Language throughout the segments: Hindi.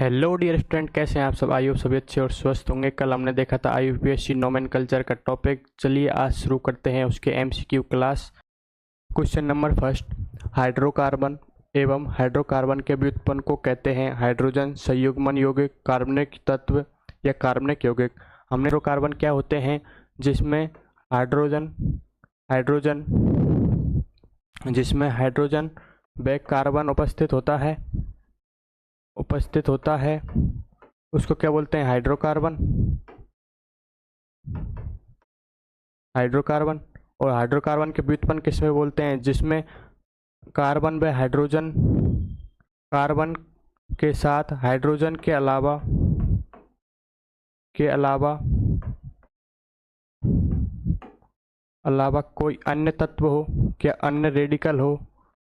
हेलो डियर स्टूडेंट, कैसे हैं आप सब। आई होप सभी अच्छे और स्वस्थ होंगे। कल हमने देखा था IUPAC नोमेनकल्चर का टॉपिक। चलिए आज शुरू करते हैं उसके MCQ class. Question number first, hydrocarbon एवं हाइड्रोकार्बन के व्युत्पन्न को कहते हैं हाइड्रोजन संयुग्मन यौगिक, कार्बनिक तत्व या कार्बनिक यौगिक। हमने हाइड्रोकार्बन क्या होते हैं जिसमें हाइड्रोजन हाइड्रोजन जिसमें हाइड्रोजन व कार्बन उपस्थित होता है उसको क्या बोलते हैं, हाइड्रोकार्बन। हाइड्रोकार्बन और हाइड्रोकार्बन के व्युत्पन्न किसमें बोलते हैं, जिसमें कार्बन व हाइड्रोजन, कार्बन के साथ हाइड्रोजन के अलावा कोई अन्य तत्व हो, क्या अन्य रेडिकल हो,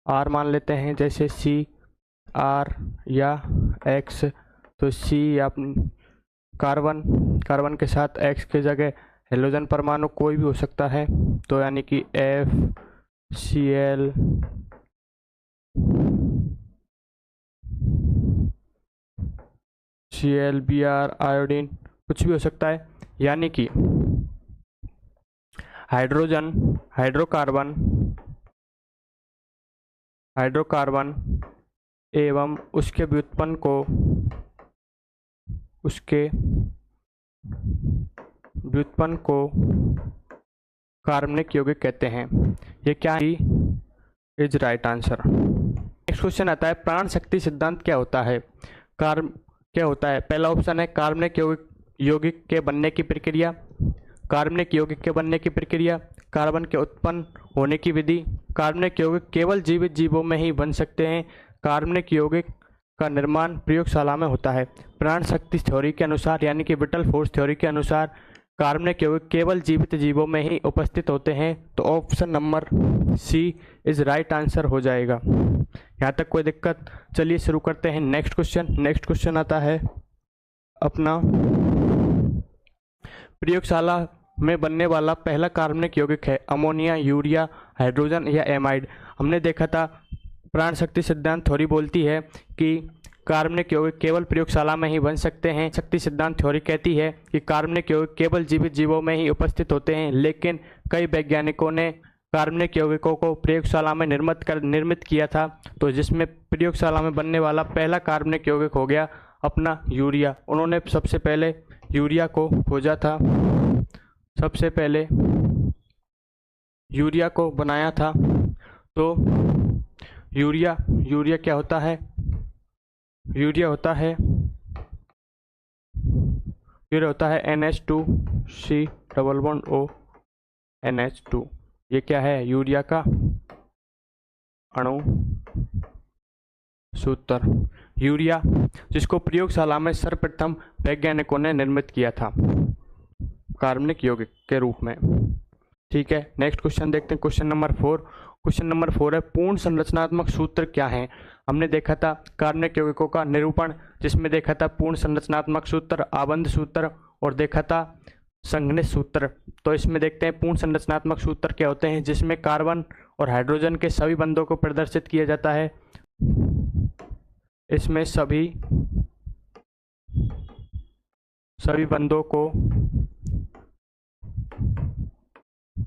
R मान लेते हैं, जैसे CR या X। तो C या कार्बन के साथ X की जगह हेलोजन परमाणु कोई भी हो सकता है, तो यानी कि FCl, Br, आयोडीन, कुछ भी हो सकता है। यानी कि हाइड्रोकार्बन एवं उसके व्युत्पन्न को कार्बनिक यौगिक कहते हैं। ये क्या है, is right answer. Next question आता है, प्राण शक्ति सिद्धांत क्या होता है। पहला ऑप्शन है कार्बनिक यौगिक के बनने की प्रक्रिया, कार्बनिक यौगिक के बनने की प्रक्रिया, कार्बन के उत्पन्न होने की विधि, कार्बनिक यौगिक केवल जीवित जीवों में ही बन सकते हैं, कार्बनिक यौगिक का निर्माण प्रयोगशाला में होता है। प्राण शक्ति थ्योरी के अनुसार यानी कि विटल फोर्स थ्योरी के अनुसार कार्बनिक यौगिक केवल जीवित जीवों में ही उपस्थित होते हैं, तो option number C is right answer हो जाएगा। यहाँ तक कोई दिक्कत। चलिए शुरू करते हैं नेक्स्ट क्वेश्चन आता है अपना, प्रयोगशाला में बनने वाला पहला कार्बनिक यौगिक है अमोनिया, यूरिया, हाइड्रोजन या एमाइड। हमने देखा था प्राण शक्ति सिद्धांत थ्योरी बोलती है कि कार्बनिक यौगिक केवल प्रयोगशाला में ही बन सकते हैं। शक्ति सिद्धांत थ्योरी कहती है कि कार्बनिक यौगिक केवल जीवित जीवों में ही उपस्थित होते हैं, लेकिन कई वैज्ञानिकों ने कार्बनिक यौगिकों को प्रयोगशाला में निर्मित किया था, तो जिसमें प्रयोगशाला में बनने वाला पहला कार्बनिक यौगिक हो गया अपना यूरिया। उन्होंने सबसे पहले यूरिया को खोजा था, सबसे पहले यूरिया को बनाया था। तो यूरिया क्या होता है, यूरिया होता है NH2C double bond O NH2। ये क्या है, यूरिया का अणु सूत्र। यूरिया जिसको प्रयोगशाला में सर्वप्रथम वैज्ञानिकों ने निर्मित किया था कार्बनिक यौगिक के रूप में। ठीक है, नेक्स्ट क्वेश्चन देखते हैं। क्वेश्चन नंबर 4 है, पूर्ण संरचनात्मक सूत्र क्या है। हमने देखा था कार्बनिक यौगिकों का निरूपण, जिसमें देखा था पूर्ण संरचनात्मक सूत्र, आबंध सूत्र और देखा था संघनित सूत्र। तो इसमें देखते हैं पूर्ण संरचनात्मक सूत्र क्या होते हैं, जिसमें कार्बन और हाइड्रोजन के सभी बंधों को प्रदर्शित किया जाता है। इसमें सभी बंधों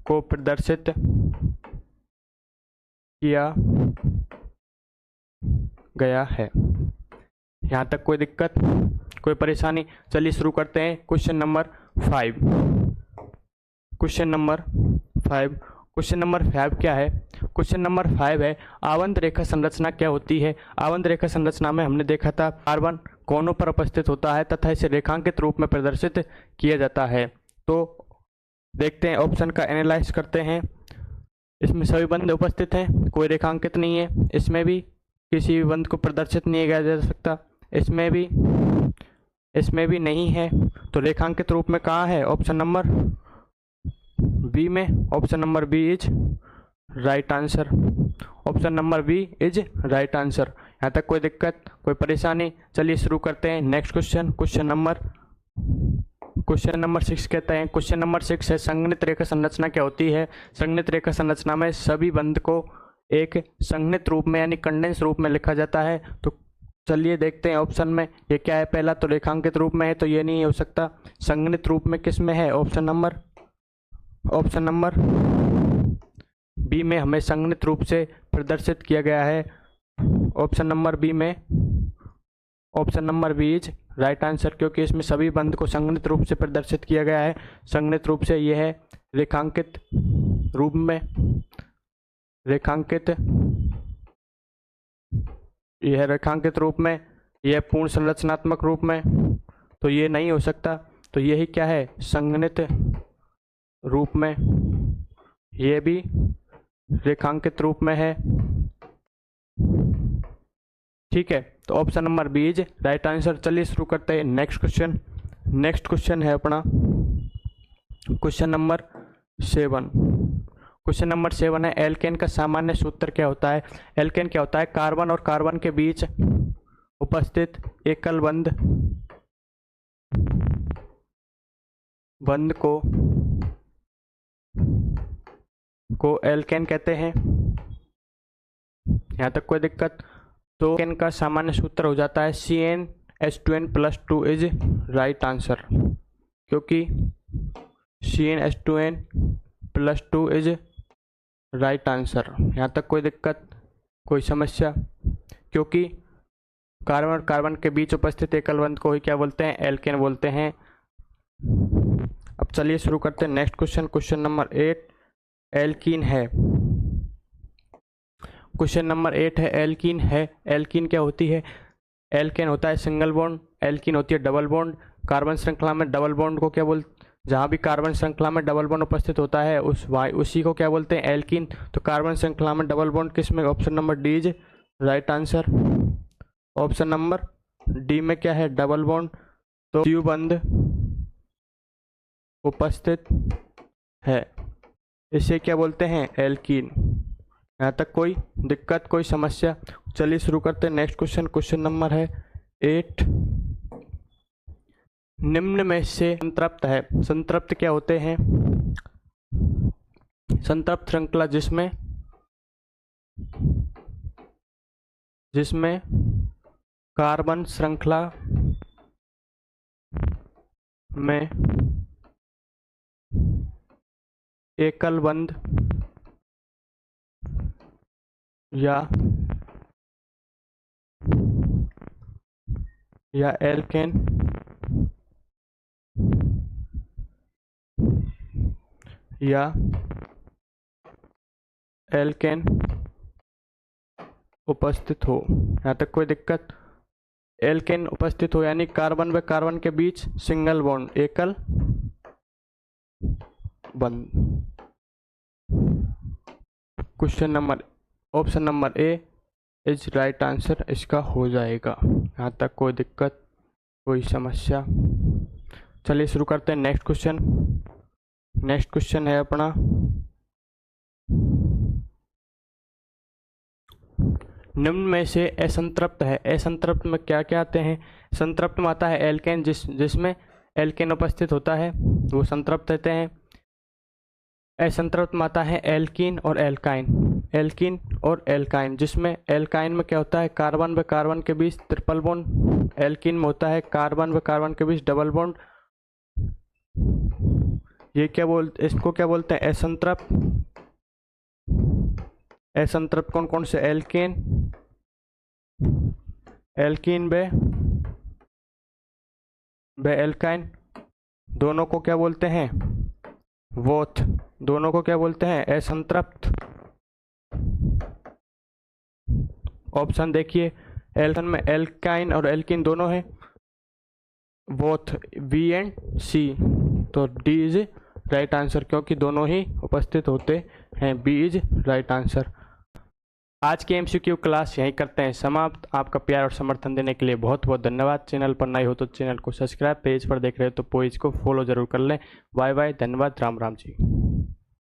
को प्रदर्शित किया गया है। यहाँ तक कोई दिक्कत, कोई परेशानी। चलिए शुरू करते हैं क्वेश्चन नंबर 5। क्वेश्चन नंबर 5 क्या है, क्वेश्चन नंबर 5 है, आबंध रेखा संरचना क्या होती है। आबंध रेखा संरचना में हमने देखा था कार्बन कोनों पर उपस्थित होता है तथा इसे रेखांकित रूप में प्रदर्शित किया जाता है। तो देखते हैं, ऑप्शन का एनालाइज करते हैं। इसमें सभी बंध उपस्थित हैं, कोई रेखांकित नहीं है, इसमें भी किसी भी बंध को प्रदर्शित नहीं किया जा सकता, इसमें भी नहीं है, तो रेखांकित रूप में कहाँ है, ऑप्शन नंबर बी में। Option number B is right answer. Option number B is right answer. यहाँ तक कोई दिक्कत, कोई परेशानी। चलिए शुरू करते हैं नेक्स्ट क्वेश्चन नंबर 6 कहते हैं। क्वेश्चन नंबर 6 है, संघनित रेखा संरचना क्या होती है। संघनित रेखा संरचना में सभी बंध को एक संघनित रूप में यानी कंडेंस रूप में लिखा जाता है। तो चलिए देखते हैं ऑप्शन में ये क्या है। पहला तो रेखांकित रूप में है तो ये नहीं हो सकता। संगणित रूप में किस में है? ऑप्शन नंबर बी में हमें संगणित रूप से प्रदर्शित किया गया है। Option number B is right answer, क्योंकि इसमें सभी बंध को संगणित रूप से प्रदर्शित किया गया है। संगणित रूप से यह है रेखांकित रूप में, यह रेखांकित रूप में, यह पूर्ण संरचनात्मक रूप में, तो ये नहीं हो सकता। तो यही क्या है? संगणित रूप में, ये भी रेखांकित रूप में है। ठीक है, तो option number B is right answer. चलिए शुरू करते हैं नेक्स्ट क्वेश्चन है अपना क्वेश्चन नंबर 7। क्वेश्चन नंबर 7 है एल्केन का सामान्य सूत्र क्या होता है? एल्केन क्या होता है? कार्बन और कार्बन के बीच उपस्थित एकल बंध को एल्केन कहते हैं। यहाँ तक कोई दिक्कत? तो एल्केन का सामान्य सूत्र हो जाता है CnH2n+2 इज राइट आंसर, क्योंकि CnH2n+2 इज राइट आंसर। यहाँ तक कोई दिक्कत, कोई समस्या? क्योंकि कार्बन और कार्बन के बीच उपस्थित एकल बंध को ही क्या बोलते हैं? एल्केन बोलते हैं। अब चलिए शुरू करते हैं नेक्स्ट क्वेश्चन नंबर 8 एल्कीन है। क्वेश्चन नंबर 8 है एल्कीन है। एल्कीन क्या होती है? एल्केन होता है सिंगल बॉन्ड, एल्कीन होती है डबल बॉन्ड। कार्बन श्रृंखला में डबल बॉन्ड को क्या जहाँ भी कार्बन श्रृंखला में डबल बॉन्ड उपस्थित होता है उसी को क्या बोलते हैं? एल्कीन। तो कार्बन श्रृंखला में डबल बॉन्ड किस में? Option number D is right answer. Option number D में क्या है? Double bond. तो द्विबंध उपस्थित है, इसे क्या बोलते हैं? एल्कीन। यहाँ तक कोई दिक्कत, कोई समस्या? चलिए शुरू करते हैं नेक्स्ट क्वेश्चन नंबर है 8। निम्न में से संतृप्त है। संतृप्त क्या होते हैं? संतृप्त श्रृंखला जिसमें कार्बन श्रृंखला में एकल बंध या एल्केन उपस्थित हो। यहाँ तक कोई दिक्कत? एल्केन उपस्थित हो यानी कार्बन व कार्बन के बीच सिंगल बॉन्ड, एकल बंध। Option number A is right answer इसका हो जाएगा। यहाँ तक कोई दिक्कत, कोई समस्या? चलिए शुरू करते हैं नेक्स्ट क्वेश्चन है अपना निम्न में से असंतृप्त है। असंतृप्त में क्या क्या आते हैं? संतृप्त में आता है एल्केन, जिसमें एल्केन उपस्थित होता है वो संतृप्त रहते हैं। असंतृप्त में आता है एल्कीन और एल्काइन, जिसमें एल्काइन में क्या होता है? कार्बन व कार्बन के बीच ट्रिपल बॉन्ड। एल्कीन में होता है कार्बन व कार्बन के बीच डबल बॉन्ड। इसको क्या बोलते हैं? असंतृप्त। असंतृप्त कौन कौन से? एल्कीन व एल्काइन, दोनों को क्या बोलते हैं? बोथ। दोनों को क्या बोलते हैं? असंतृप्त। ऑप्शन देखिए, एल्कन में एल्काइन और एल्कीन दोनों है, बोथ बी एंड सी। तो डी इज राइट आंसर, क्योंकि दोनों ही उपस्थित होते हैं। B is right answer. आज के MCQ क्लास यहीं करते हैं समाप्त। आपका प्यार और समर्थन देने के लिए बहुत बहुत धन्यवाद। चैनल पर नए हो तो चैनल को सब्सक्राइब, पेज पर देख रहे हो तो पेज को फॉलो जरूर कर लें। बाय बाय, धन्यवाद, राम राम जी।